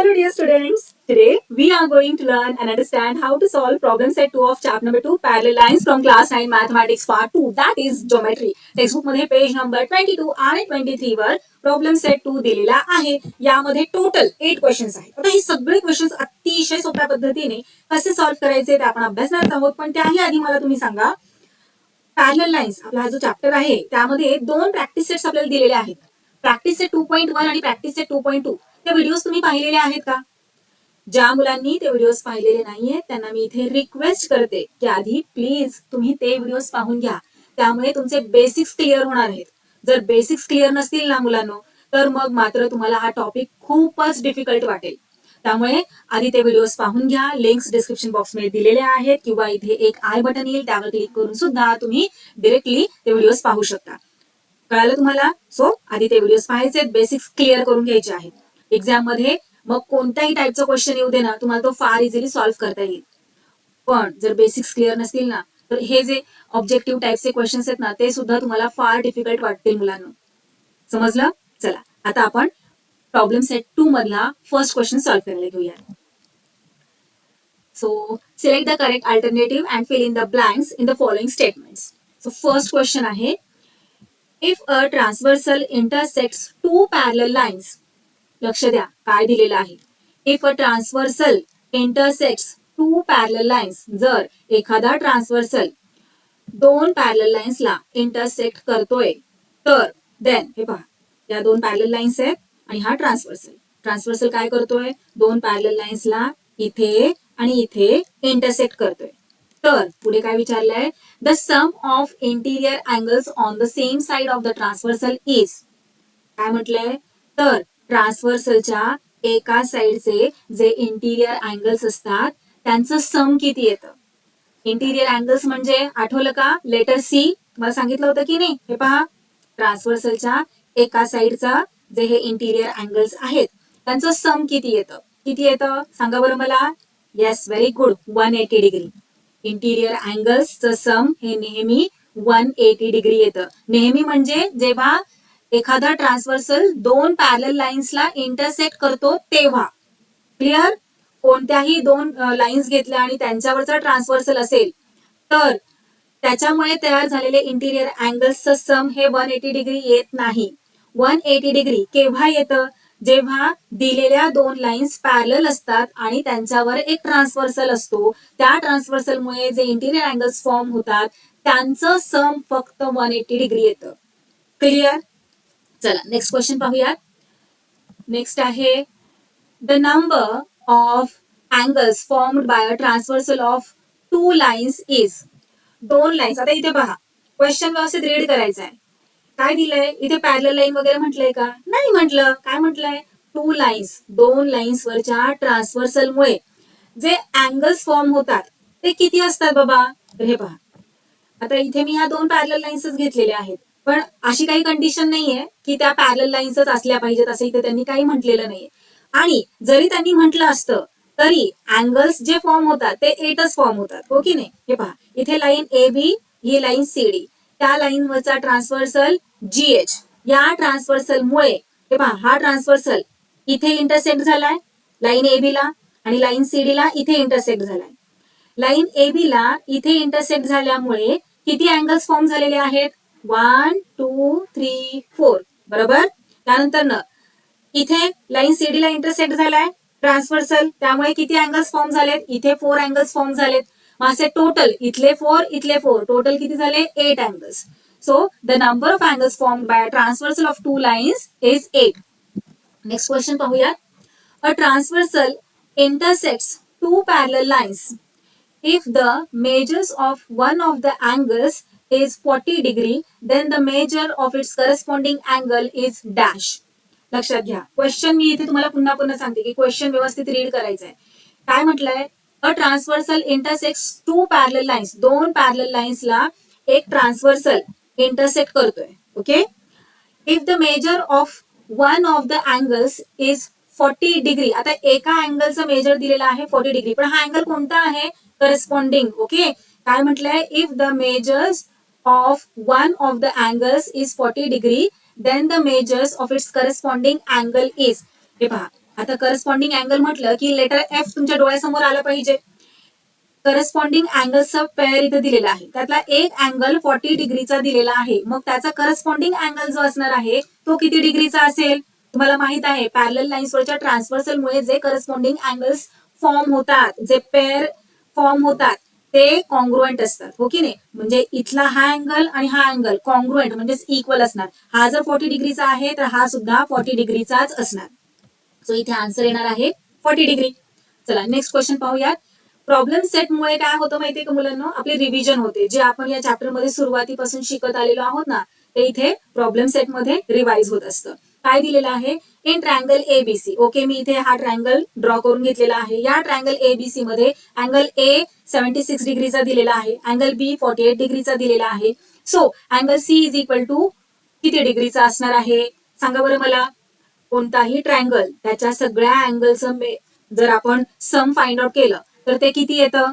Hello dear students, today we are going to learn and understand how to solve problem set 2 of chapter number 2 parallel lines from class 9 mathematics part 2 that is geometry. Textbook मध्ये page number 22 आणि 23 वर problem set 2 दिलेला आहे. यामध्ये total 8 questions आहेत. आता हे सगळे क्वेश्चन्स अतिशय सोप्या पद्धतीने कसे सॉल्व्ह करायचे ते आपण अभ्यासणार आहोत. पण त्याही आधी मला तुम्ही सांगा, पॅरलल लाईन्स आपला हा जो चॅप्टर आहे त्यामध्ये दोन प्रॅक्टिस सेट्स आपल्याला दिलेले आहेत. प्रॅक्टिस सेट 2.1 आणि प्रॅक्टिस सेट 2.2 ते व्हिडिओज तुम्ही पाहिलेले आहेत का? ज्या मुलांनी ते व्हिडिओज पाहिलेले नाहीयेत त्यांना मी इथे रिक्वेस्ट करते की आधी प्लीज तुम्ही ते व्हिडिओज पाहून घ्या. त्यामुळे तुमचे बेसिक्स क्लिअर होणार आहेत. जर बेसिक्स क्लिअर नसतील ना मुलांनो, तर मग मात्र तुम्हाला हा टॉपिक खूपच डिफिकल्ट वाटेल. त्यामुळे आधी ते व्हिडिओज पाहून घ्या. लिंक्स डिस्क्रिप्शन बॉक्समध्ये दिलेले आहेत किंवा इथे एक आय बटन येईल त्यावर क्लिक करून सुद्धा तुम्ही डिरेक्टली ते व्हिडिओज पाहू शकता. कळालं तुम्हाला? सो आधी ते व्हिडिओज पाहायचे, बेसिक्स क्लिअर करून घ्यायचे आहेत. एक्झाम मध्ये मग कोणत्याही टाईपचा क्वेश्चन येऊ दे ना, तुम्हाला तो फार इझिली सॉल्व्ह करता येईल. पण जर बेसिक्स क्लिअर नसतील ना, तर हे जे ऑब्जेक्टिव्ह टाईपचे क्वेश्चन्स आहेत ना, ते सुद्धा तुम्हाला फार डिफिकल्ट वाटतील मुलांना. समजलं? चला आता आपण प्रॉब्लेम सेट 2 मधला फर्स्ट क्वेश्चन सॉल्व्ह करायला घेऊया. So select the correct alternative and fill in the blanks in the following statements. So first question आहे, if a transversal intersects two parallel lines. लक्ष द्या काय दिलेलं आहे. If a transversal intersects two parallel lines, जर एखादा transversal दोन parallel लाईन्सला intersect करतोय तर देन हे पहा, या दोन पॅरलल लाईन्स आहेत आणि हा ट्रान्सव्हर्सल काय करतोय, दोन पॅरलल लाईन्सला इथे आणि इथे इंटरसेक्ट करतोय. तर पुढे काय विचारलंय, the sum of interior angles on the same side of the transversal is. काय म्हटलंय, तर ट्रान्सव्हर्सलच्या एका साइडचे जे इंटिरियर अँगल्स असतात त्यांचं सम किती येतं. इंटिरियर अँगल्स म्हणजे आठवलं का, लेटर सी तुम्हाला सांगितलं होतं की नाही. हे पहा, ट्रान्सव्हर्सलच्या एका साइडचा जे हे इंटिरियर अँगल्स आहेत त्यांचं सम किती येतं सांगा बरं मला. Yes, very good, 180 degree. Interior अँगल्सचं सम हे नेहमी 180 डिग्री येतं. नेहमी म्हणजे जेव्हा एखादा ट्रान्सव्हर्सल दोन पॅरलल लाईन्सला इंटरसेक्ट करतो तेव्हा. क्लिअर? कोणत्याही दोन लाईन्स घेतल्या आणि त्यांच्यावरचा ट्रान्सव्हर्सल असेल तर त्याच्यामुळे तयार झालेले इंटिरियर अँगल्सचं सम हे 180 डिग्री येत नाही. 180 डिग्री केव्हा येतं, जेव्हा दिलेल्या दोन लाईन्स पॅरलल असतात आणि त्यांच्यावर एक ट्रान्सव्हर्सल असतो. त्या ट्रान्सव्हर्सलमुळे जे इंटिरियर अँगल्स फॉर्म होतात त्यांचं सम फक्त 180 डिग्री येतं. क्लिअर? चला नेक्स्ट क्वेश्चन पाहूयात. नेक्स्ट आहे, the number of angles formed bye a transversal of two lines is. दोन लाईन्स, आता इथे पहा, क्वेश्चन व्यवस्थित रीड करायचा आहे. काय दिलंय इथे, पॅरलल लाईन वगैरे म्हटलंय का? नाही म्हटलं. काय म्हटलंय, टू लाईन्स, दोन लाईन्स वरच्या ट्रान्सव्हर्सलमुळे जे अँगल्स फॉर्म होतात ते किती असतात बाबा. तर हे पहा, आता इथे मी ह्या दोन पॅरलल लाईन्सच घेतलेल्या आहेत, पण अशी काही कंडिशन नाहीये की त्या पॅरलल लाईन्सच असल्या पाहिजेत असं इथे त्यांनी काही म्हटलेलं नाहीये. आणि जरी त्यांनी म्हटलं असतं तरी अँगल्स जे फॉर्म होतात ते 8च फॉर्म होतात, हो की नाही. हे पहा, इथे लाईन ए बी, ही लाईन सी डी, त्या लाईन वरचा ट्रान्सव्हर्सल GH, या ट्रान्सव्हर्सलमुळे हे पहा, हा ट्रान्सव्हर्सल इथे इंटरसेक्ट झालाय लाईन ए बी ला आणि लाईन सी डी ला इथे इंटरसेक्ट झालाय. लाईन ए बी ला इथे इंटरसेक्ट झाल्यामुळे किती अँगल्स फॉर्म झालेले आहेत, 1 2 3 4, बरोबर. त्यानंतर इथे लाईन सीडी ला इंटरसेक्ट झालाय ट्रान्सव्हर्सल, त्यामुळे किती अँगल्स फॉर्म झालेत, इथे 4 अँगल्स फॉर्म झालेत. असे टोटल इथले 4 इथले 4, टोटल किती झाले, 8 angles. So the number of angles formed by transversal of two lines is 8. Next question पाहूयात. A transversal intersects two parallel lines. If the measures of one of the angles is 40 degree, then the measure of its corresponding angle is dash. लक्षात घ्या, question मी इथे तुम्हाला पुन्हा पुन्हा सांगते की question व्यवस्थित रीड करायचं आहे. काय म्हटलंय, a transversal intersects two parallel lines, दोन पॅरलल लाईन्सला एक ट्रान्सव्हर्सल इंटरसेक्ट करतोय. Okay. If the measure of one of the angles is 40 degree. आता एका अँगलचं मेजर दिलेला आहे 40 डिग्री, पण हा अँगल कोणता आहे, करस्पॉन्डिंग. ओके. काय म्हटलंय, if the measures of one of the angles is 40 degree, then the measures of its corresponding angle is. हे पहा, आता करस्पॉन्डिंग अँगल म्हटलं की लेटर एफ तुमच्या डोळ्यासमोर आलं पाहिजे. करस्पॉन्डिंग अँगलचा पेअर इथे दिलेला आहे, त्यातला एक अँगल 40 डिग्रीचा दिलेला आहे. मग त्याचा करस्पॉन्डिंग अँगल जो असणार आहे तो किती डिग्रीचा असेल? तुम्हाला माहित आहे पॅरलल लाईन्सवरच्या ट्रान्सव्हर्सलमुळे जे करस्पॉन्डिंग अँगल्स फॉर्म होतात, जे पेअर फॉर्म होतात ते कॉन्ग्रुएंट असतात, हो की नाही? म्हणजे इथला हा अँगल आणि हा अँगल कॉन्ग्रुएंट म्हणजेच इक्वल असणार. हा जर 40 डिग्रीचा आहे तर हा सुद्धा 40 डिग्रीचाच असणार. सो इथे आन्सर येणार आहे 40 डिग्री. चला नेक्स्ट क्वेश्चन पाहूयात. प्रॉब्लेम सेटमुळे काय होतं माहितीये का मुलांना? आपली रिव्हिजन होते. जे आपण या चॅप्टरमध्ये सुरुवातीपासून शिकत आलेलो आहोत ना, ते इथे प्रॉब्लेम सेटमध्ये रिवाइज होत असतं. काय दिलेलं आहे? In triangle ABC. ओके, मी इथे हा ट्रायंगल ड्रॉ करून घेतलेला आहे. या ट्रायंगल एबीसी मध्ये अँगल ए 76 डिग्रीचा दिलेला आहे, अँगल बी 48 डिग्रीचा दिलेला आहे. So angle C is equal to किती डिग्रीचा असणार आहे? सांगा बरं मला. कोणताही ट्रायंगल त्याच्या सगळ्या अँगलचं जर आपण सम फाइंड आउट केलं तर ते किती येतं?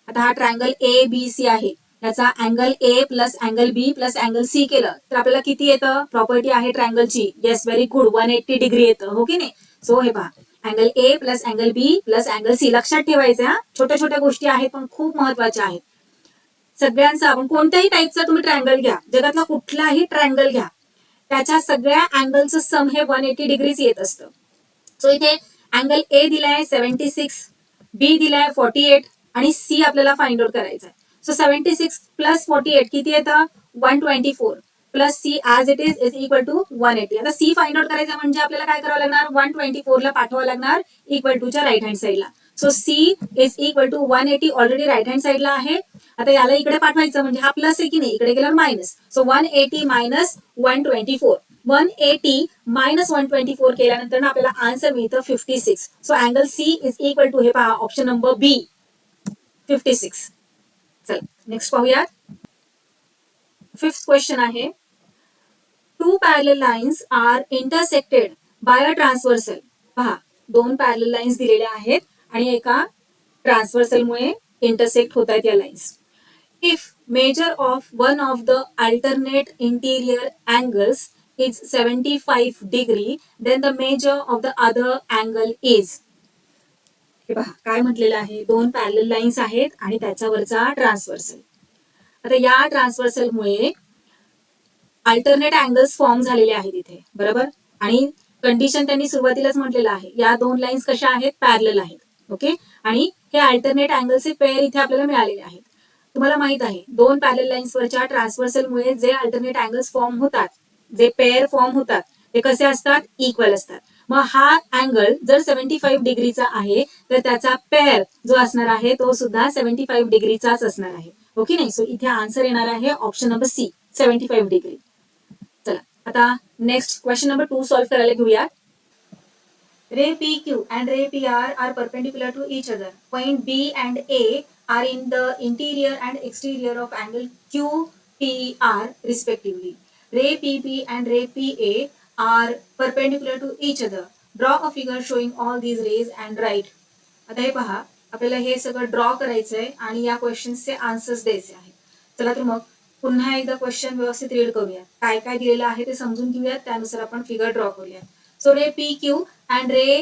आता हा ट्रायंगल ए बी सी आहे, त्याचा angle A plus angle B plus angle C केलं तर आपल्याला किती येतं? प्रॉपर्टी आहे ट्रायंगलची. येस, व्हेरी गुड, 180 डिग्री येतं, हो की नाही? सो हे पहा, angle A plus angle B plus angle C. लक्षात ठेवायचं हा, छोट्या छोट्या गोष्टी आहेत पण खूप महत्वाच्या आहेत. सगळ्यांचा आपण कोणत्याही टाईपचा तुम्ही ट्रायंगल घ्या, जगातला कुठलाही ट्रायंगल घ्या, त्याच्या सगळ्या अँगलचं सम हे 180 डिग्रीज येत असतं. सो इथे अँगल ए दिलाय 76, बी दिलाय 48 आणि सी आपल्याला फाइंड आउट करायचा आहे. सो 76 प्लस 48 किती येतं? 124 plus C as it is equal to 180. आता सी फाइंड आउट करायचं म्हणजे आपल्याला काय करावं लागणार? 124 ला पाठवावं लागणार इक्वल टूच्या राईट हँड साईडला. So C is equal to 180 already right hand साईडला आहे. आता याला इकडे पाठवायचं म्हणजे हा प्लस आहे की नाही, इकडे गेल्यावर मायनस. So 180 minus 124. 180 मायनस 124 केल्यानंतर ना आपल्याला आन्सर मिळतं 56. So angle C is equal to हे पहा ऑप्शन नंबर बी 56. चला नेक्स्ट पाहूयात. फिफ्थ क्वेश्चन आहे. Two parallel lines are intersected by a transversal. पहा, दोन पॅरलल लाईन्स दिलेल्या आहेत आणि एका ट्रान्सव्हर्सलमुळे इंटरसेक्ट होत आहेत या lines. If measure of one of the alternate interior angles is 75 degree, then the measure of the other angle is. हे पहा काय म्हटलेलं आहे? दोन पॅरलल लाईन्स आहेत आणि त्याच्यावरचा ट्रान्सव्हर्सल. आता या ट्रान्सव्हर्सलमुळे अल्टरनेट अँगल्स फॉर्म झालेले आहेत इथे, बरोबर? आणि कंडिशन त्यांनी सुरुवातीलाच म्हटलेलं आहे, या दोन लाईन्स कशा आहेत? पॅरलल आहेत. ओके, आणि हे अल्टरनेट अँगलचे पेअर इथे आपल्याला मिळालेले आहेत. तुम्हाला माहित आहे दोन पॅरलल लाईन्सवरच्या ट्रान्सव्हर्सलमुळे जे अल्टरनेट अँगल्स फॉर्म होतात, जे पेअर फॉर्म होतात ते कसे असतात? इक्वल असतात. मग हा अँगल जर 75 डिग्रीचा आहे तर त्याचा पेअर जो असणार आहे तो सुद्धा 75 डिग्रीचाच असणार आहे, ओके नाही? सो इथे आन्सर येणार आहे ऑप्शन नंबर सी 75 डिग्री. चला आता नेक्स्ट क्वेश्चन नंबर 2 सॉल्व्ह करायला घेऊया. Ray P Q and ray P R perpendicular to each other. Point B and A are in the interior and exterior of angle QPR respectively. Ray PP and ray PA are perpendicular to each other. Draw a figure showing all these rays and write. आता हे पहा, आपल्याला हे सगळं draw करायचंय आणि या क्वेश्चन्सचे answers द्यायचे आहेत. चला तर मग पुन्हा एकदा क्वेश्चन व्यवस्थित रीड करूया, काय काय दिलेलं आहे ते समजून घेऊयात, त्यानुसार आपण फिगर ड्रॉ करूया. So ray P Q and ray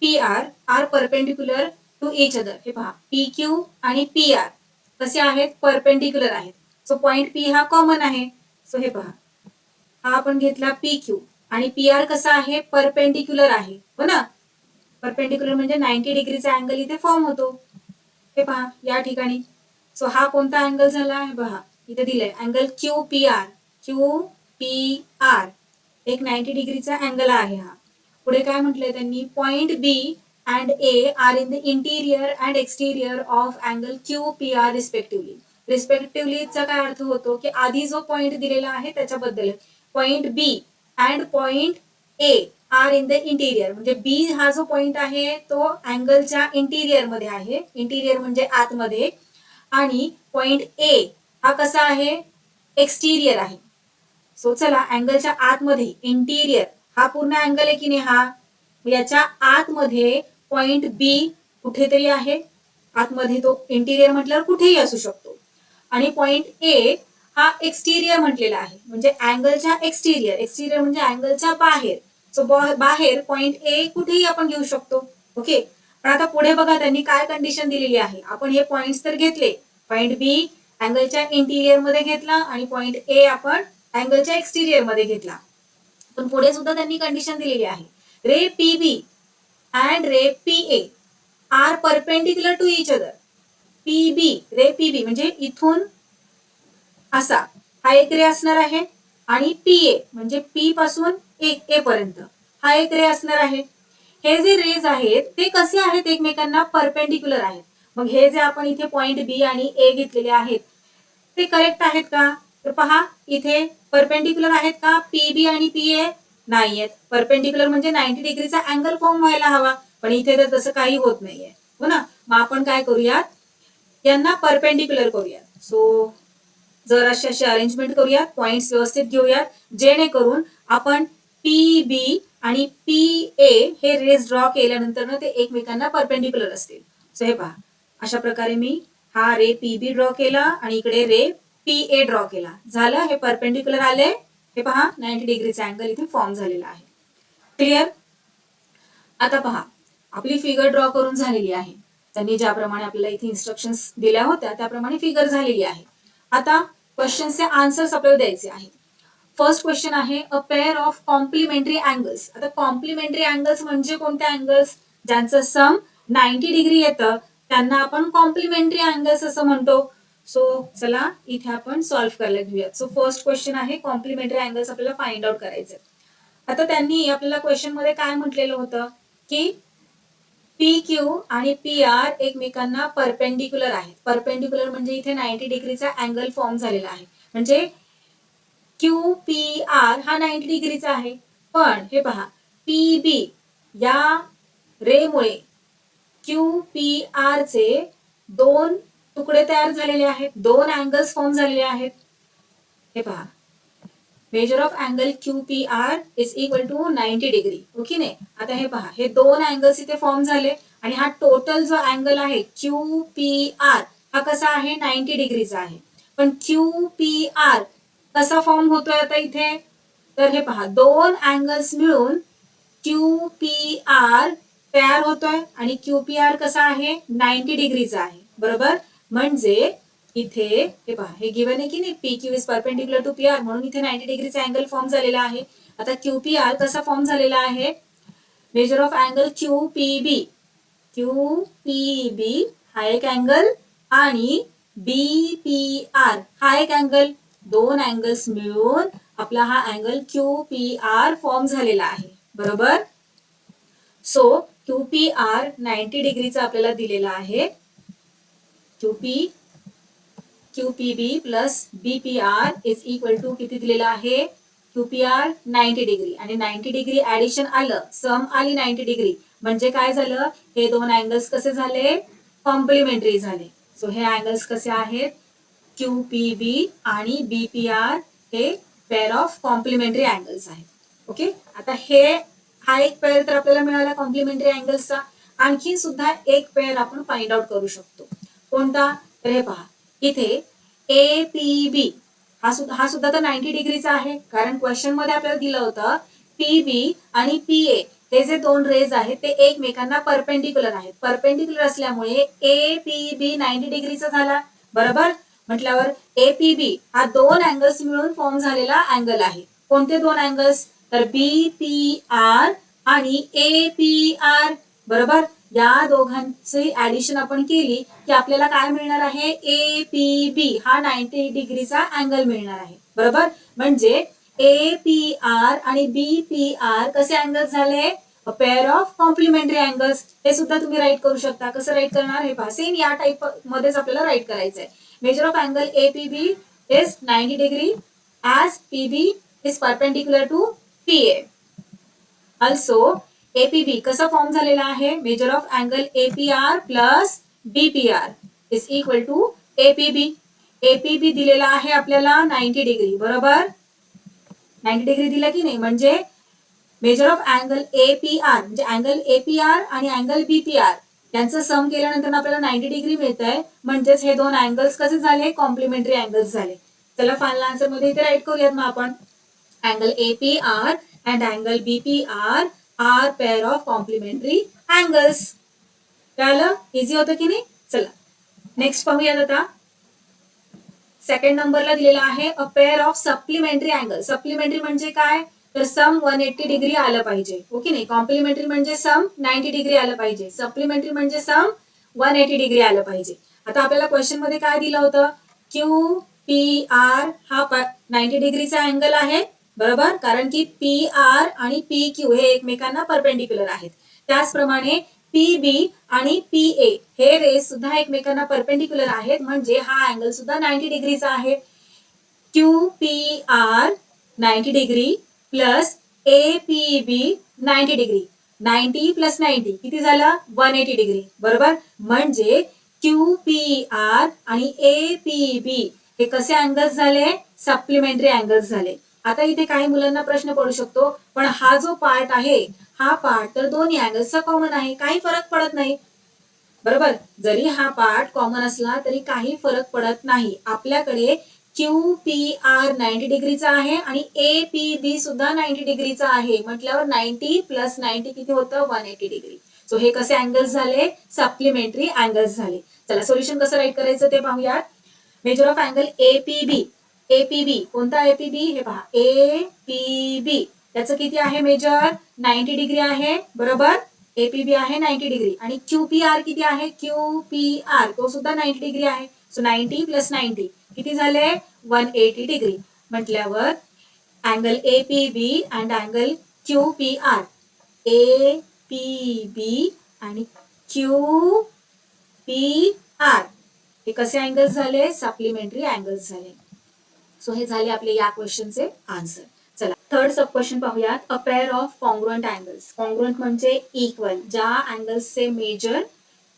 P R perpendicular to each other. हे पहा, पी क्यू आणि पी आर कसे आहेत? परपेंडिक्युलर आहेत. सो पॉइंट पी हा कॉमन आहे. सो हे पहा, हा आपण घेतला पी क्यू आणि पी आर कसा आहे? परपेंडिक्युलर आहे, हो ना? परपेंडिक्युलर म्हणजे 90 डिग्रीचा अँगल इथे फॉर्म होतो. हे पहा या ठिकाणी. सो हा कोणता अँगल झाला? हे पहा इथे दिलंय angle Q P R. Q P R एक 90 डिग्रीचा अँगल आहे हा. पुढे काय म्हटलंय त्यांनी? Point B and A are in the interior and exterior of angle Q P R respectively. रिस्पेक्टिव्हलीचा काय अर्थ होतो की आधी जो पॉइंट दिलेला आहे त्याच्याबद्दल. Point B and point A are in the interior म्हणजे बी हा जो पॉइंट आहे तो अँगलच्या इंटिरियर मध्ये आहे. इंटिरियर म्हणजे आतमध्ये. आणि पॉइंट ए हा कसा आहे? एक्सटिरियर आहे. सो चला अँगलच्या आतमध्ये इंटिरियर हा पूर्ण अँगल आहे की नाही हा? याच्या आतमध्ये पॉइंट बी कुठेतरी आहे. आतमध्ये तो इंटिरियर म्हटल्यावर कुठेही असू शकतो. आणि पॉइंट ए हा एक्सटिरियर म्हटलेला आहे म्हणजे अँगलच्या एक्सटिरियर. एक्सटिरियर म्हणजे अँगलच्या बाहेर. सो बाहेर पॉइंट ए कुठेही आपण घेऊ शकतो. ओके, पण आता पुढे बघा त्यांनी काय कंडिशन दिलेली आहे. आपण हे पॉइंट्स तर घेतले, पॉइंट बी अँगलच्या इंटिरियर मध्ये घेतला आणि पॉइंट ए आपण अँगलच्या एक्सटिरियर मध्ये घेतला. पण पुढे सुद्धा त्यांनी कंडिशन दिलेली आहे. Ray P B and ray P A are perpendicular to each other. P B, ray P B म्हणजे इथून असा हा एक रे असणार आहे आणि पी ए म्हणजे पी पासून एक ए पर्यंत हा एक रे असणार आहे. हे जे रेज आहेत ते कसे आहेत, एकमेकांना परपेंडिक्युलर आहेत. मग हे जे आपण इथे पॉइंट बी आणि ए घेतलेले आहेत ते करेक्ट आहेत का? तर पहा इथे परपेंडिक्युलर आहेत का पी बी आणि पी ए? नाही आहेत. परपेंडिक्युलर म्हणजे 90 डिग्रीचा अँगल फॉर्म व्हायला हवा, पण इथे तर तसं काही होत नाहीये, हो ना. मग आपण काय करूयात, यांना परपेंडिक्युलर करूयात. सो जर अशी अरेंजमेंट करूयात, पॉइंट्स व्यवस्थित घेऊयात, जेणेकरून आपण पी बी आणि पी ए हे रेज ड्रॉ केल्यानंतर ना ते एकमेकांना परपेंडिक्युलर असतील. सो हे पहा, अशा प्रकारे मी हा रे पी बी ड्रॉ केला आणि इकडे रे पी ए ड्रॉ केला. झालं, हे परपेंडिक्युलर आले. हे पहा 90 डिग्रीचा अँगल इथे फॉर्म झालेला आहे. क्लिअर? आता पहा, आपली फिगर ड्रॉ करून झालेली आहे. त्यांनी ज्याप्रमाणे आपल्याला इथे इन्स्ट्रक्शन्स दिल्या होत्या त्याप्रमाणे फिगर झालेली आहे. आता क्वेश्चनचे आन्सर्स आपल्याला द्यायचे आहेत. फर्स्ट क्वेश्चन आहे a pair of complementary angles. आता कॉम्प्लिमेंटरी अँगल्स म्हणजे कोणते अँगल्स? ज्यांचं सम 90 डिग्री येतं त्यांना आपण कॉम्प्लिमेंटरी अँगल्स असं म्हणतो. सो चला इथे आपण सॉल्व्ह करायला घेऊयात. सो फर्स्ट क्वेश्चन आहे कॉम्प्लिमेंटरी अँगल्स आपल्याला फाइंड आउट करायचे. आता त्यांनी आपल्याला क्वेश्चन मध्ये काय म्हटलेलं होतं की पी क्यू आणि पी आर एकमेकांना परपेंडिक्युलर आहेत. परपेंडिक्युलर म्हणजे इथे 90 डिग्रीचा अँगल फॉर्म झालेला आहे. म्हणजे क्यू पी आर हा 90 डिग्रीचा आहे. पण हे पहा पी बी या रेमुळे क्यू पी आर चे दोन तुकडे तयार झालेले आहेत, दोन अँगल्स फॉर्म झालेले आहेत. हे पहा measure of angle Q P R is equal to 90 degree. Okay नाही. आता हे पहा हे दोन अँगल्स इथे फॉर्म झाले आणि हा टोटल जो अँगल आहे क्यू पी आर हा कसा आहे 90 डिग्रीचा आहे. पण क्यू पी आर कसा फॉर्म होतोय आता इथे, तर हे पहा दोन अँगल्स मिळून क्यू पी आर तयार होतोय आणि क्यू पी आर कसा आहे 90 डिग्रीचा आहे. बरोबर, म्हणजे इथे हे पहा हे गिवन आहे की नाही P Q is perpendicular to P R, म्हणून इथे 90 डिग्रीचा अँगल फॉर्म झालेला आहे. आता क्यू पी आर कसा फॉर्म झालेला आहे, measure of angle Q P B. Q P B हा एक अँगल आणि बी पी आर हा एक अँगल, दोन अँगल्स मिळून आपला हा angle Q P R form झालेला आहे. बरोबर. सो क्यू पी आर 90 डिग्रीचा आपल्याला दिलेला आहे. Q P B plus B P R is equal to किती दिलेला आहे, क्यू पी आर 90 डिग्री आणि 90 डिग्री ऍडिशन आलं, सम आली 90 डिग्री, म्हणजे काय झालं हे दोन अँगल्स कसे झाले कॉम्प्लिमेंटरी झाले. सो हे अँगल्स कसे आहेत क्यू पी बी आणि बी पी आर हे पेअर ऑफ कॉम्प्लिमेंटरी अँगल्स आहेत. ओके, आता हा एक पेअर तर आपल्याला मिळाला कॉम्प्लिमेंटरी अँगल्सचा. आणखी सुद्धा एक पेअर आपण फाइंड आउट करू शकतो. कोणता, तर हे पहा इथे ए पी बी हा सुद्धा तर 90 डिग्रीचा आहे, कारण क्वेश्चन मध्ये आपल्याला दिलं होतं पी बी आणि पी ए हे जे दोन रेज आहेत ते एकमेकांना परपेंडिक्युलर आहेत. परपेंडिक्युलर असल्यामुळे ए पी बी 90 डिग्रीचा झाला. बरोबर, म्हटल्यावर ए पी बी हा दोन अँगल्स मिळून फॉर्म झालेला अँगल आहे. कोणते दोन अँगल्स, तर बी पी आर आणि ए पी आर. बरोबर, या दोघांची ऍडिशन आपण केली की आपल्याला काय मिळणार आहे ए पी बी हा 90 डिग्रीचा अँगल मिळणार आहे. बरोबर, म्हणजे ए पी आर आणि बी पी आर कसे अँगल्स झाले, पेअर ऑफ कॉम्प्लिमेंटरी अँगल्स. हे सुद्धा तुम्ही राईट करू शकता. कसं राईट करणार, हे पहा सेम या टाईप मध्येच आपल्याला राईट करायचं आहे. Measure of angle A P B is 90 degree as P B is perpendicular to P A. Also APB कसा फॉर्म झालेला आहे, measure of angle APR plus BPR is equal to APB. APB दिलेला आहे आपल्याला 90 degree. बरोबर, 90 degree दिला की नाही, म्हणजे मेजर ऑफ अँगल एपीआर म्हणजे अँगल एपीआर आणि अँगल बीपीआर यांचं सम केल्यानंतर आपल्याला 90 डिग्री मिळत आहे. म्हणजेच हे दोन अँगल्स कसे झाले कॉम्प्लिमेंटरी अँगल्स झाले. चला फायनल आन्सर मध्ये इथे राईट करूयात मग आपण. Angle APR and angle BPR are pair of complementary angles. कळलं? इझी होतं की नाही? चला नेक्स्ट पाहूयात आता. सेकंड नंबरला दिलेला आहे a pair of supplementary angle. Supplementary म्हणजे काय? तर सम 180 डिग्री आलं पाहिजे. ओके नाही. कॉम्प्लिमेंटरी म्हणजे सम 90 डिग्री आलं पाहिजे. सप्लिमेंटरी म्हणजे सम 180 डिग्री आलं पाहिजे. आता आपल्याला क्वेश्चन मध्ये काय दिलं होतं? क्यू पी आर हा 90 डिग्रीचा अँगल आहे, बरोबर, कारण की पी आर आणि पी क्यू हे एकमेकांना परपेंडिक्युलर आहेत. त्याचप्रमाणे पी बी आणि पी ए हे रेस सुद्धा एकमेकांना परपेंडिक्युलर आहेत, म्हणजे हा अँगल सुद्धा 90 डिग्रीचा आहे. Q P R 90 degree plus A P B 90 degree. 90 plus 90 किती झालं? 180 डिग्री, बरोबर. म्हणजे क्यू पी आर आणि ए पी बी हे कसे अँगल्स झाले? सप्लिमेंटरी अँगल्स झाले. आता इथे काही मुलांना प्रश्न पडू शकतो, पण हा जो पार्ट आहे हा पार्ट तर दोन्ही अँगल्सचा कॉमन आहे, काही फरक पडत नाही, बरोबर. जरी हा पार्ट कॉमन असला तरी काही फरक पडत नाही. आपल्याकडे क्यू पी आर 90 डिग्रीचा आहे आणि ए पी बी सुद्धा 90 डिग्रीचा आहे, म्हटल्यावर 90 प्लस 90 किती होतं? 180 डिग्री. सो हे कसे अँगल्स झाले? सप्लिमेंटरी अँगल्स झाले. चला सोल्युशन कसं राईट करायचं ते पाहूयात. Major of angle APB. APB कोणता? एपीबी हे पहा, एपीबी त्याचं किती आहे मेजर? 90 डिग्री आहे, बरोबर. एपीबी आहे 90 डिग्री आणि क्यूपीआर किती आहे? क्यूपीआर तो सुद्धा 90 डिग्री आहे. सो 90 प्लस 90 किती झाले? 180 डिग्री. म्हटल्यावर angle APB and angle QPR, APB आणि क्यूपीआर हे कसे अँगल्स झाले? सप्लिमेंटरी अँगल्स झाले. सो हे झाले आपले या क्वेश्चनचे आन्सर. चला थर्ड सब क्वेश्चन पाहूयात. अ pair of congruent angles. Congruent म्हणजे इक्वल, ज्या अँगल्सचे मेजर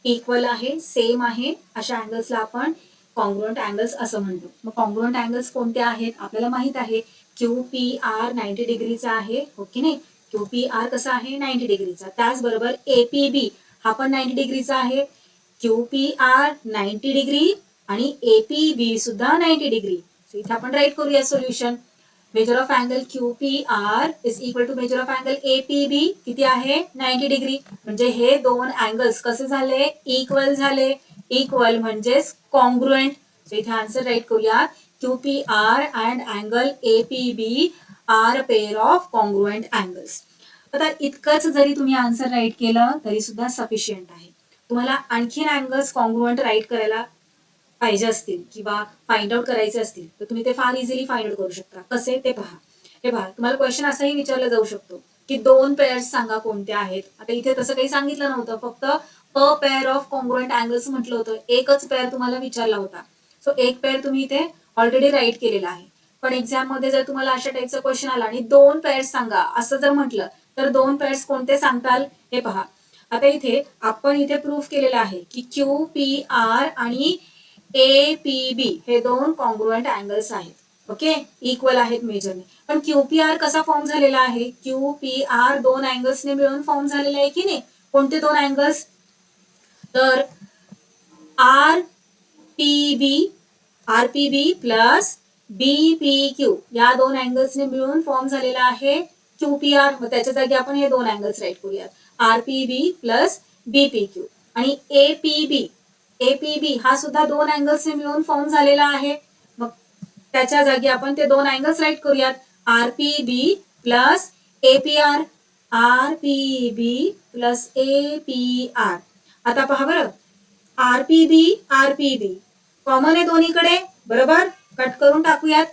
इक्वल आहे, सेम आहे, अशा अँगल्सला आपण कॉन्ग्रुएंट अँगल्स असं म्हणतो. मग कॉन्ग्रुएंट अँगल्स कोणते आहेत? आपल्याला माहित आहे क्यू पी आर 90 डिग्रीचा आहे, हो की नाही. क्यू पी आर कसा आहे? 90 डिग्रीचा. त्याचबरोबर एपीबी हा पण 90 डिग्रीचा आहे. क्यू पी आर 90 डिग्री आणि एपीबी सुद्धा 90 डिग्री. सो इथे आपण राईट करूया solution. Measure of angle Q P R is equal to measure of angle APB किती आहे? 90 डिग्री. म्हणजे हे दोन अँगल्स कसे झाले? इक्वल झाले. इक्वल म्हणजेच कॉन्ग्रुएंट. सो इथे आन्सर राईट करूया. Q P R and angle APB are pair of congruent angles. आता इतकंच जरी तुम्ही आन्सर राईट केलं तरी सुद्धा सफिशियंट आहे. तुम्हाला आणखीन अँगल्स कॉन्ग्रुएंट राईट करायला पाहिजे असतील किंवा फाइंड आउट करायचे असतील तर तुम्ही ते फार इझिली फाइंड आउट करू शकता. कसे ते पहा. हे पहा, तुम्हाला क्वेश्चन असाही विचारला जाऊ शकतो की दोन पेअर्स सांगा कोणत्या आहेत. आता इथे तसं काही सांगितलं नव्हतं, फक्त अ पेअर ऑफ कॉन्ग्रुएंट अँगल्स म्हटलं होतं. एकच पेअर तुम्हाला विचारला होता. सो एक पेअर तुम्ही इथे ऑलरेडी राईट केलेला आहे. पण एक्झाम मध्ये जर तुम्हाला अशा टाईपचा क्वेश्चन आला आणि दोन पेअर्स सांगा असं जर म्हटलं तर दोन पेअर्स कोणते सांगताल? हे पहा. आता इथे आपण इथे प्रूफ केलेलं आहे की क्यू पी आर आणि ए पी बी हे दोन कॉन्ग्रुएंट अँगल्स आहेत. ओके, इक्वल आहेत मेजरने. पण क्यूपीआर कसा फॉर्म झालेला आहे? क्यूपीआर दोन अँगल्सने मिळून फॉर्म झालेला आहे की नाही. कोणते दोन अँगल्स? तर R P B plus BPQ या दोन अँगल्सने मिळून फॉर्म झालेला आहे क्यूपीआर. मग त्याच्या जागी आपण हे दोन अँगल्स राईट करूयात, आरपीबी प्लस बीपीक्यू. आणि एपीबी हा सुद्धा दोन अँगल्सने मिळून फॉर्म झालेला आहे. मग त्याच्या जागी आपण ते दोन अँगल्स राईट करूयात, RPB plus APR. RPB plus APR. आता पहा बरं, आरपीबी कॉमन आहे दोन्हीकडे, बरोबर. कट करून टाकूयात.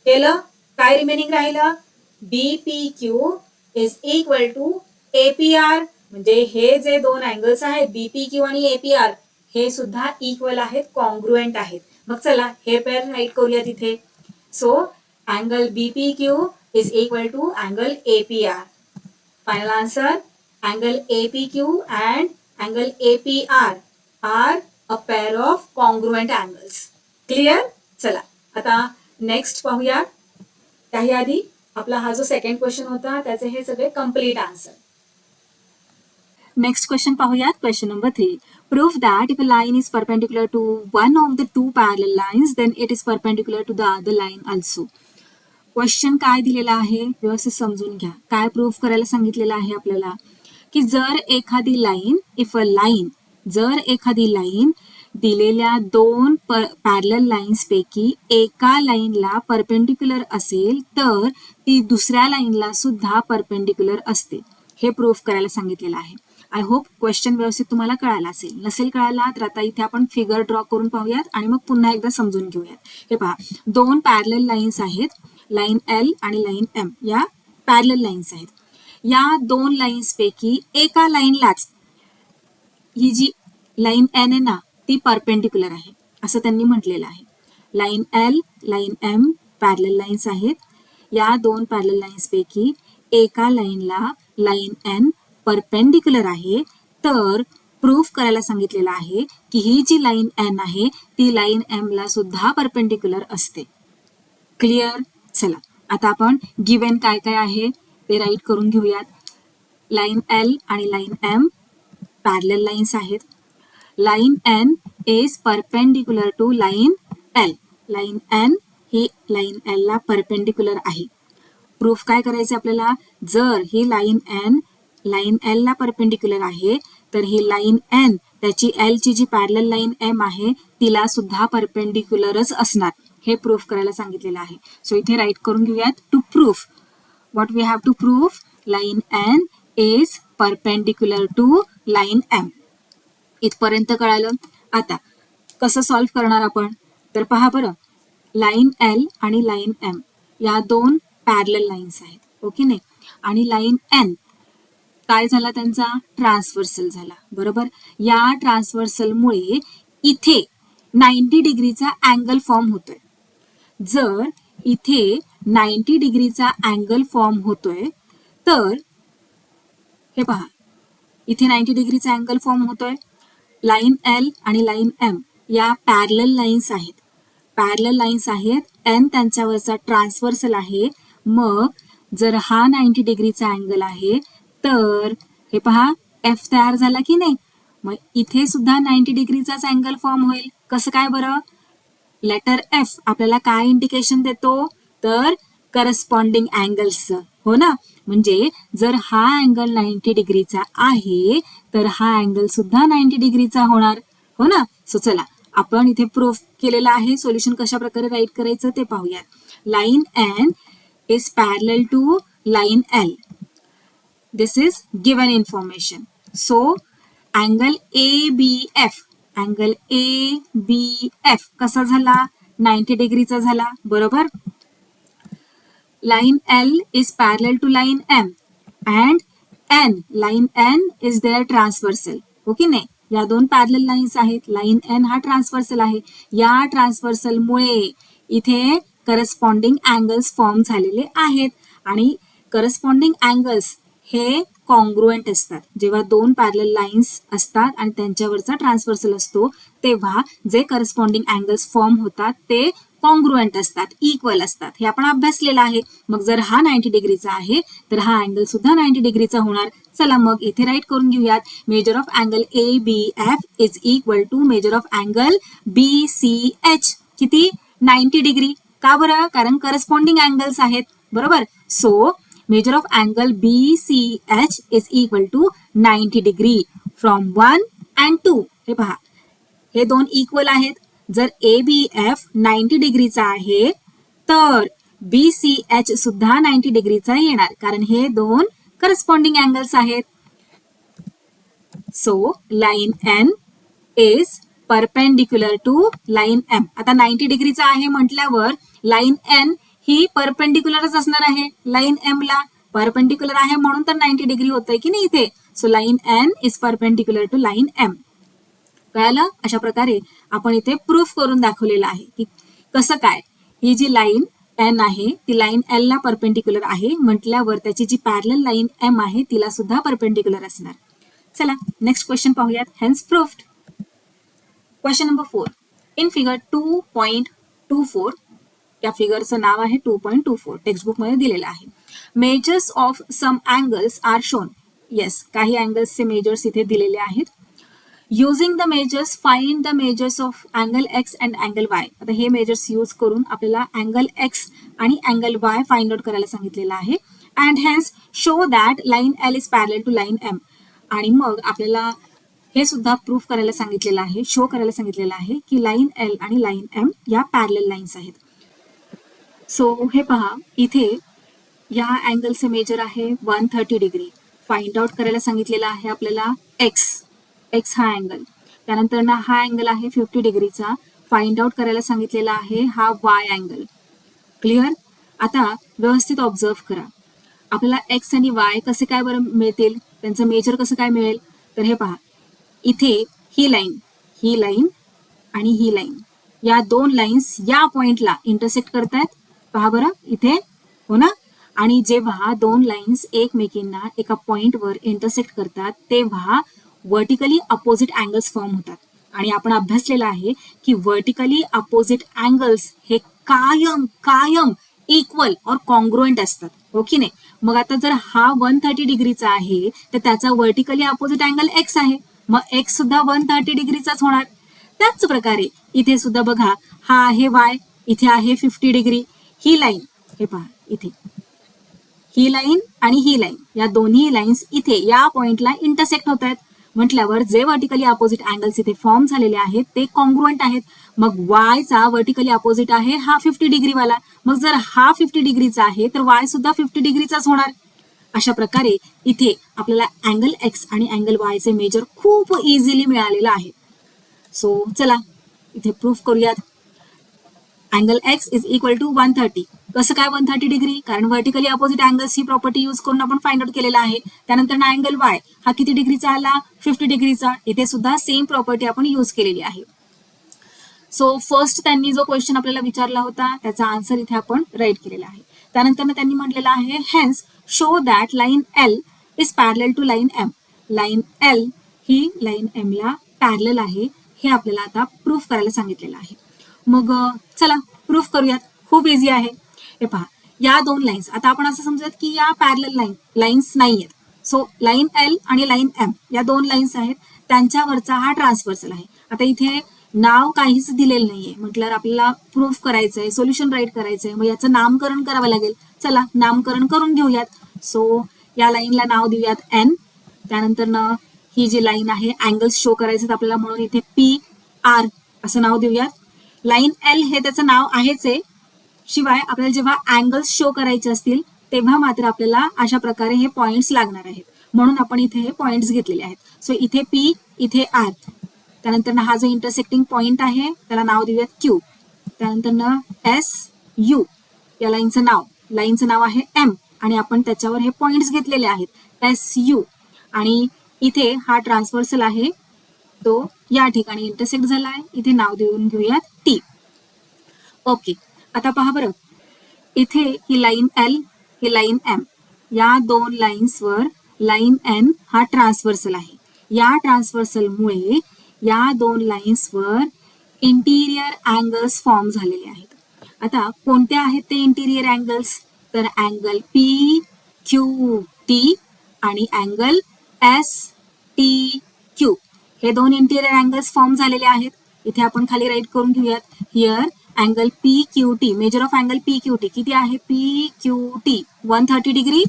केलं, काय रिमेनिंग राहिलं? BPQ is equal to APR. म्हणजे हे जे दोन अँगल्स आहेत बीपीक्यू आणि एपीआर हे सुद्धा इक्वल आहेत, कॉन्ग्रुएंट आहेत. मग चला हे पेअर राईट करूया तिथे. So angle BPQ is equal to angle APR. Final answer, angle APQ and angle APR are a pair of congruent angles. Clear? चला आता नेक्स्ट पाहूया. काही आधी आपला हा जो सेकंड क्वेश्चन होता त्याचे हे सगळे कम्प्लीट आन्सर. Next question पाहूयात. Question number 3. Prove that if a line is perpendicular to one of the two parallel lines, then it is perpendicular to the other line also. Question काय दिलेला आहे व्यवस्थित समजून घ्या. काय प्रूव्ह करायला सांगितलेलं आहे आपल्याला की जर एखादी लाईन दिलेल्या दोन पॅरलल लाईन्स पैकी एका लाईनला परपेंडिक्युलर असेल तर ती दुसऱ्या लाईनला सुद्धा परपेंडिक्युलर असते. हे प्रूव्ह करायला सांगितलेलं आहे. आय होप क्वेश्चन व्यवस्थित तुम्हाला कळाला असेल. नसेल कळाला तर आता इथे आपण फिगर ड्रॉ करून पाहूयात आणि मग पुन्हा एकदा समजून घेऊयात. हे पहा, दोन पॅरलल लाईन्स आहेत, लाईन एल आणि लाईन एम. या पॅरलल लाईन्स आहेत. या दोन लाईन्स पैकी एका लाईनलाच ही जी लाईन एन आहे ना ती परपेंडिक्युलर आहे असं त्यांनी म्हटलेलं आहे. Line L, line M parallel lines आहेत. या दोन पॅरलल लाईन्स पैकी एका लाईनला लाईन एन परपेंडिक्युलर आहे, तर प्रूव्ह करायला सांगितलेलं आहे की ही जी लाईन एन आहे ती लाईन एम ला सुद्धा परपेंडिक्युलर असते. क्लिअर? चला आता आपण गिव्हन काय काय आहे ते राईट करून घेऊयात. लाईन एल आणि लाईन एम पॅरलल लाईन्स आहेत. Line N is perpendicular to line L. Line N ही लाईन एल ला परपेंडिक्युलर आहे. प्रूफ काय करायचं आपल्याला, जर ही लाईन एन लाईन एल ला परपेंडिक्युलर आहे तर ही लाईन एन त्याची एल ची जी पॅरलल लाईन एम आहे तिला सुद्धा परपेंडिक्युलरच असणार. हे प्रूफ करायला सांगितलेलं आहे. सो इथे राईट करून घेऊयात. To proof what we have to proof, line N is perpendicular to line M. इथपर्यंत कळालं. आता कसं सॉल्व्ह करणार आपण, तर पहा बरं, लाईन एल आणि लाईन एम या दोन पॅरलल लाईन्स आहेत, ओके नाही. आणि लाईन एन काय झाला, त्यांचा ट्रान्सव्हर्सल झाला, बरोबर. या ट्रान्सव्हर्सलमुळे इथे 90 डिग्रीचा अँगल फॉर्म होतोय. जर इथे 90 डिग्रीचा अँगल फॉर्म होतोय तर हे पहा, इथे 90 डिग्रीचा अँगल फॉर्म होतोय. लाईन एल आणि लाईन एम या पॅरलल लाईन्स आहेत. पॅरलल लाईन्स आहेत, एन त्यांच्यावरचा ट्रान्सव्हर्सल आहे. मग जर हा 90 डिग्रीचा अँगल आहे तर हे पहा एफ तयार झाला की नाही. मग इथे सुद्धा 90 डिग्रीचाच अँगल फॉर्म होईल. कसं काय बरं, लेटर एफ आपल्याला काय इंडिकेशन देतो, तर करस्पॉन्डिंग अँगल्सचं, हो ना. म्हणजे जर हा अँगल 90 डिग्रीचा आहे तर हा अँगल सुद्धा 90 डिग्रीचा होणार, हो ना. सो चला आपण इथे प्रूफ केलेला आहे. सोल्युशन कशा प्रकारे राईट करायचं ते पाहूयात. Line N is parallel to line L. This is given information. So angle ABF, angle ABF कसा झाला, 90 डिग्रीचा झाला, बरोबर. लाईन L is parallel to line M and N, line N is their transversal, okay नाही. या दोन पॅरलल लाईन्स आहेत. लाईन N हा ट्रान्सव्हर्सल आहे. या ट्रान्सव्हर्सल मुळे इथे करस्पॉन्डिंग अँगल्स फॉर्म झालेले आहेत आणि करस्पॉन्डिंग अँगल्स हे कॉन्ग्रुएंट असतात. जेव्हा दोन पॅरलल लाईन्स असतात आणि त्यांच्यावरचा ट्रान्सव्हर्सल असतो तेव्हा जे करस्पॉन्डिंग अँगल्स फॉर्म होतात ते कॉन्ग्रुएंट असतात, इक्वल असतात. हे आपण अभ्यासलेलं आहे. मग जर हा 90 डिग्रीचा आहे तर हा अँगल सुद्धा 90 डिग्रीचा होणार. चला मग इथे राईट करून घेऊयात. Measure of angle ABF is equal to measure of angle BCH. किती, 90 डिग्री. का बरं, कारण करस्पॉन्डिंग अँगल्स आहेत, बरोबर. So measure of angle BCH is equal to 90 degree from 1 and 2. हे पहा, हे दोन इक्वल आहेत. जर ABF 90 डिग्रीचा आहे तर BCH सुद्धा 90 डिग्रीचा येणार, कारण हे दोन करस्पॉन्डिंग अँगल्स आहेत. So line N is perpendicular to line M. आता 90 डिग्रीचा आहे म्हटल्यावर लाईन N ही परपेंडिक्युलरच असणार आहे. लाईन एम ला परपेंडिक्युलर आहे म्हणून तर 90 डिग्री होतंय की नाही इथे. So line N is perpendicular to line M. कळालं. अशा प्रकारे आपण इथे प्रूफ करून दाखवलेलं आहे की कसं काय ही जी लाईन एन आहे ती लाईन एल ला परपेंडिक्युलर आहे म्हटल्यावर त्याची जी पॅरलल लाईन एम आहे तिला सुद्धा परपेंडिक्युलर असणार. चला नेक्स्ट क्वेश्चन पाहूयात. Hence proofed. Question number 4. In figure 2.24, या फिगरचं नाव आहे 2.24, टेक्स्टबुक मध्ये दिलेलं आहे. Measures of some angles are shown. Yes, काही अँगल्सचे मेजर्स इथे दिलेले आहेत. Using the measures find the measures of angle X and angle Y. आता हे मेजर्स यूज करून आपल्याला अँगल एक्स आणि अँगल वाय फाइंड आउट करायला सांगितलेलं आहे. And hence show that line L is parallel to line M. आणि मग आपल्याला हे सुद्धा प्रूफ करायला सांगितलेलं आहे, शो करायला सांगितलेलं आहे की लाईन एल आणि लाईन एम या पॅरल लाईन्स आहेत. सो हे पहा, इथे या अँगलचे मेजर आहे 130 डिग्री. फाइंड आउट करायला सांगितलेलं आहे आपल्याला एक्स हा अँगल. त्यानंतर ना हा अँगल आहे 50 डिग्रीचा. फाइंड आउट करायला सांगितलेला आहे हा वाय अँगल. क्लिअर? आता व्यवस्थित ऑब्झर्व करा. आपल्याला एक्स आणि वाय कसे काय बरं मिळतील, त्यांचं मेजर कसं काय मिळेल? तर हे पहा, इथे ही लाईन आणि ही लाईन, या दोन लाईन्स या पॉइंटला इंटरसेक्ट करतायत. पहा बरं इथे, हो ना? आणि जेव्हा दोन लाईन्स एकमेकींना एका पॉइंटवर इंटरसेक्ट करतात तेव्हा व्हर्टिकली अपोजिट अँगल्स फॉर्म होतात. आणि आपण अभ्यासलेलं आहे की व्हर्टिकली अपोजिट अँगल्स हे कायम इक्वल और कॉन्ग्रुएंट असतात, हो की नाही? मग आता जर हा 130 डिग्रीचा आहे तर त्याचा व्हर्टिकली अपोजिट अँगल एक्स आहे, मग एक्स सुद्धा 130 डिग्रीचाच होणार. त्याच प्रकारे इथे सुद्धा बघा, हा आहे वाय, इथे आहे 50 डिग्री. ही लाईन, हे पहा इथे ही लाईन आणि ही लाईन, या दोन्ही लाईन्स इथे या पॉइंटला इंटरसेक्ट होत आहेत म्हटल्यावर जे व्हर्टिकली अपोजिट अँगल्स इथे फॉर्म झालेले आहेत ते कॉन्ग्रुएंट आहेत. मग वायचा व्हर्टिकली अपोजिट आहे हा 50 डिग्रीवाला. मग जर हा 50 डिग्रीचा आहे तर वाय सुद्धा 50 डिग्रीचाच होणार. अशा प्रकारे इथे आपल्याला अँगल एक्स आणि अँगल वायचे मेजर खूप इझिली मिळालेलं आहे. सो चला इथे प्रूफ करूयात. Angle X is equal to 130. कसं काय 130 डिग्री? कारण व्हर्टिकली अपोजिट अँगल्स ही प्रॉपर्टी यूज करून आपण फाइंड आउट केलेला आहे. त्यानंतर ना अँगल वाय हा किती डिग्रीचा आला? 50 डिग्रीचा. इथे सुद्धा सेम प्रॉपर्टी आपण यूज केलेली आहे. सो फर्स्ट त्यांनी जो क्वेश्चन आपल्याला विचारला होता त्याचा आन्सर इथे आपण राईट केलेला आहे. त्यानंतर त्यांनी म्हटलेलं आहे hence show that line L is parallel to line M. Line L ही लाईन एम ला पॅरल आहे, हे आपल्याला आता प्रूफ करायला सांगितलेलं आहे. मग चला प्रूफ करूयात. खूप इझी आहे. हे पहा, या दोन लाईन्स, आता आपण असं समजूयात की या पॅरलल लाईन्स नाही आहेत. सो लाईन एल आणि लाईन एम या दोन लाईन्स आहेत, त्यांच्यावरचा हा ट्रान्सव्हर्सल आहे. आता इथे नाव काहीच दिलेलं नाहीये म्हटल्यावर आपल्याला प्रूफ करायचंय, सोल्युशन राईट करायचंय, मग याचं नामकरण करावं लागेल. चला नामकरण करून घेऊयात. सो या लाईनला नाव देऊयात एन. त्यानंतर ना ही जी लाईन आहे अँगल्स शो करायचे आपल्याला म्हणून इथे पी आर असं नाव देऊयात. लाईन एल हे त्याचं नाव आहेच आहे, शिवाय आपल्याला जेव्हा अँगल्स शो करायचे असतील तेव्हा मात्र आपल्याला अशा प्रकारे हे पॉइंट्स लागणार आहेत, म्हणून आपण इथे हे पॉइंट्स घेतलेले आहेत. सो इथे पी, इथे आर. त्यानंतर ना हा जो इंटरसेक्टिंग पॉइंट आहे त्याला नाव देऊयात क्यू. त्यानंतर ना एस यू या लाईनचं नाव आहे एम आणि आपण त्याच्यावर हे पॉइंट्स घेतलेले आहेत एस यू. आणि इथे हा ट्रान्सव्हर्सल आहे तो या ठिकाणी इंटरसेक्ट झाला आहे, इथे नाव देऊन घेऊयात टी. ओके, आता पहा बरं, इथे ही लाईन एल, ही लाईन एम, या दोन लाईन्सवर लाईन एन हा ट्रान्सव्हर्सल आहे. या ट्रान्सव्हर्सलमुळे या दोन लाईन्सवर इंटिरियर अँगल्स फॉर्म झालेले आहेत. आता कोणते आहेत ते इंटिरियर अँगल्स? तर अँगल पी क्यू टी आणि अँगल एस टी क्यू हे दोन इंटिरियर अँगल्स फॉर्म झालेले आहेत. इथे आपण खाली राईट करून घेऊयात. Here angle P Q T, measure of angle P Q T किती आहे? P Q T 130 degree,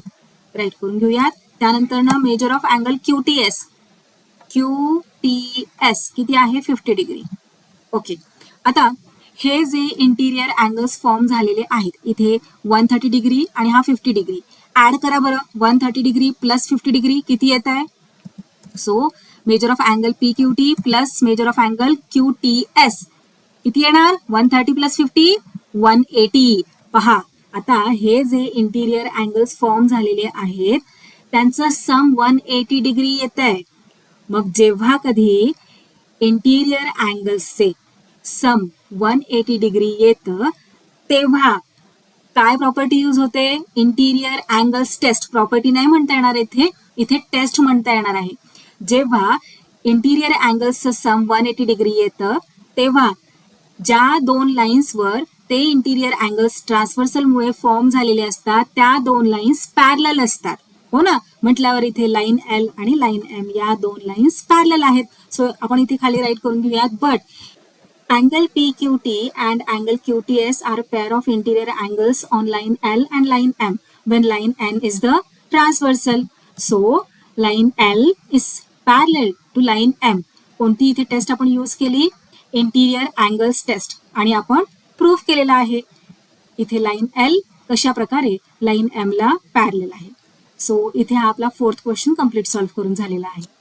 right करून घेऊयात. त्यानंतर ना measure of angle Q T S किती आहे? 50 डिग्री. ओके, आता हे जे इंटिरियर अँगल्स फॉर्म झालेले आहेत इथे 130 डिग्री आणि हा 50 डिग्री ऍड करा बरं. 130 डिग्री प्लस 50 डिग्री किती येत आहे? So major of angle P Q T plus major of angle Q T S किती येणार? 130 प्लस 50 180. पहा, आता हे जे इंटिरियर अँगल्स फॉर्म झालेले आहेत त्यांचं सम 180 डिग्री येत आहे. मग जेव्हा कधी इंटिरियर अँगल्सचे सम 180 डिग्री येतं तेव्हा काय प्रॉपर्टी यूज होते? इंटिरियर अँगल्स टेस्ट प्रॉपर्टी नाही म्हणता येणार इथे टेस्ट म्हणता येणार आहे. जेव्हा इंटिरियर अँगल्सचं सम 180 डिग्री येतं तेव्हा ज्या दोन लाईन्सवर ते इंटिरियर अँगल्स ट्रान्सव्हर्सलमुळे फॉर्म झालेले असतात त्या दोन लाईन्स पॅरलल असतात. हो ना, म्हटल्यावर इथे लाईन एल आणि लाईन एम या दोन लाईन्स पॅरलल आहेत. सो आपण इथे खाली राईट करून घेऊयात. But angle PQT and angle QTS are a pair of interior angles on line L and line M when line N is the transversal. So line L is parallel to line M. कोणती इथे taste आपण use केली? Interior angles taste, आणि आपण proof केलेला आहे. इथे line L कशा प्रकारे लाईन एम ला पॅरलल आहे. सो इथे हा आपला 4th क्वेश्चन कम्प्लीट सॉल्व्ह करून झालेला आहे.